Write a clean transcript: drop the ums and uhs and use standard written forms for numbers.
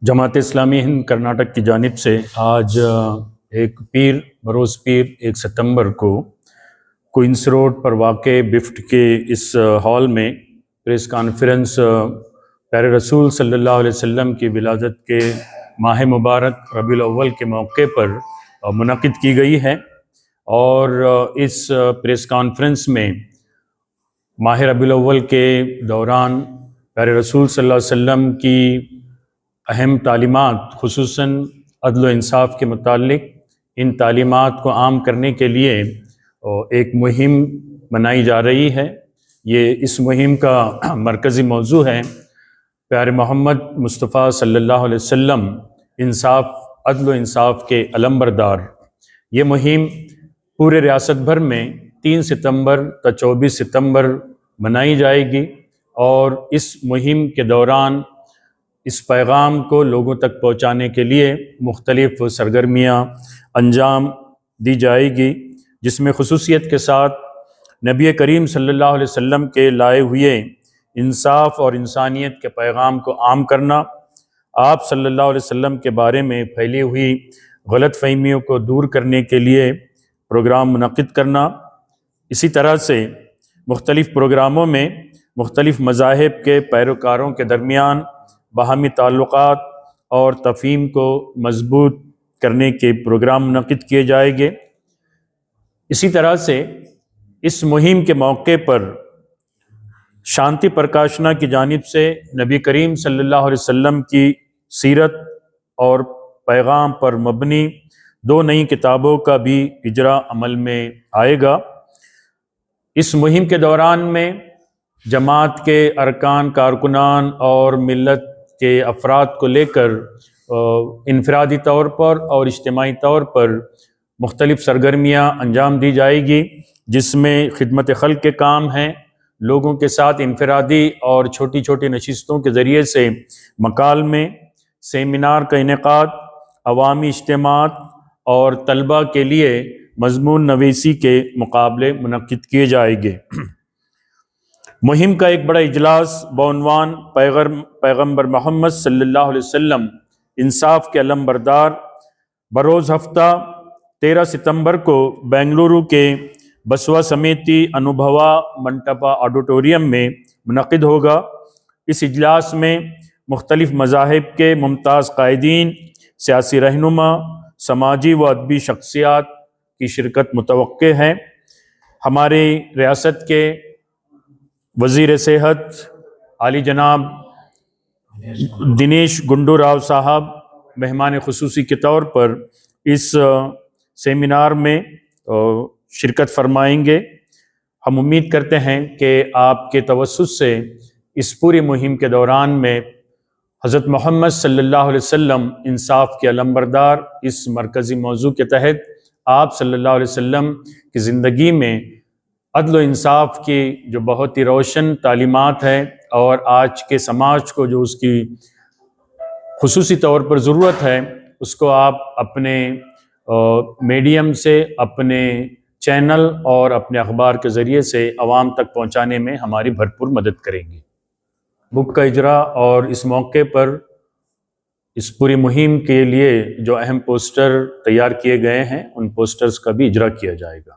جماعت اسلامی ہند کرناٹک کی جانب سے آج ایک بروز پیر 1 ستمبر کو کوئنس روڈ پر واقع بفٹ کے اس ہال میں پریس کانفرنس پیارے رسول صلی اللہ علیہ وسلم کی ولادت کے ماہ مبارک ربیع الاول کے موقع پر منعقد کی گئی ہے، اور اس پریس کانفرنس میں ماہ ربیع الاول کے دوران پیارے رسول صلی اللہ علیہ وسلم کی اہم تعلیمات، خصوصاً عدل و انصاف کے متعلق، ان تعلیمات کو عام کرنے کے لیے ایک مہم بنائی جا رہی ہے۔ اس مہم کا مرکزی موضوع ہے پیارے محمد مصطفیٰ صلی اللہ علیہ وسلم، انصاف، عدل و انصاف کے علمبردار۔ یہ مہم پورے ریاست بھر میں 3 ستمبر تا 24 ستمبر منائی جائے گی، اور اس مہم کے دوران اس پیغام کو لوگوں تک پہنچانے کے لیے مختلف سرگرمیاں انجام دی جائے گی، جس میں خصوصیت کے ساتھ نبی کریم صلی اللہ علیہ وسلم کے لائے ہوئے انصاف اور انسانیت کے پیغام کو عام کرنا، آپ صلی اللہ علیہ وسلم کے بارے میں پھیلی ہوئی غلط فہمیوں کو دور کرنے کے لیے پروگرام منعقد کرنا۔ اسی طرح سے مختلف پروگراموں میں مختلف مذاہب کے پیروکاروں کے درمیان باہمی تعلقات اور تفہیم کو مضبوط کرنے کے پروگرام منعقد کیے جائیں گے۔ اسی طرح سے اس مہم کے موقع پر شانتی پرکاشنا کی جانب سے نبی کریم صلی اللہ علیہ وسلم کی سیرت اور پیغام پر مبنی 2 نئی کتابوں کا بھی اجرا عمل میں آئے گا۔ اس مہم کے دوران میں جماعت کے ارکان، کارکنان اور ملت کے افراد کو لے کر انفرادی طور پر اور اجتماعی طور پر مختلف سرگرمیاں انجام دی جائے گی، جس میں خدمت خلق کے کام ہیں، لوگوں کے ساتھ انفرادی اور چھوٹی چھوٹی نشستوں کے ذریعے سے مکالمے، سیمینار کا انعقاد، عوامی اجتماعات اور طلباء کے لیے مضمون نویسی کے مقابلے منعقد کیے جائیں گے۔ مہم کا ایک بڑا اجلاس بعنوان پیغمبر محمد صلی اللہ علیہ وسلم، انصاف کے علمبردار، بروز ہفتہ 13 ستمبر کو بنگلورو کے بسوا سمیتی انوبھوا منٹپا آڈیٹوریم میں منعقد ہوگا۔ اس اجلاس میں مختلف مذاہب کے ممتاز قائدین، سیاسی رہنما، سماجی و ادبی شخصیات کی شرکت متوقع ہے۔ ہمارے ریاست کے وزیر صحت عالی جناب دنیش گنڈو راؤ صاحب مہمان خصوصی کے طور پر اس سیمینار میں شرکت فرمائیں گے۔ ہم امید کرتے ہیں کہ آپ کے توسط سے اس پوری مہم کے دوران میں حضرت محمد صلی اللہ علیہ وسلم، انصاف کے علمبردار، اس مرکزی موضوع کے تحت آپ صلی اللہ علیہ وسلم کی زندگی میں عدل و انصاف کی جو بہت ہی روشن تعلیمات ہے، اور آج کے سماج کو جو اس کی خصوصی طور پر ضرورت ہے، اس کو آپ اپنے میڈیم سے، اپنے چینل اور اپنے اخبار کے ذریعے سے عوام تک پہنچانے میں ہماری بھرپور مدد کریں گے۔ بک کا اجرا اور اس موقع پر اس پوری مہم کے لیے جو اہم پوسٹر تیار کیے گئے ہیں، ان پوسٹرز کا بھی اجرا کیا جائے گا۔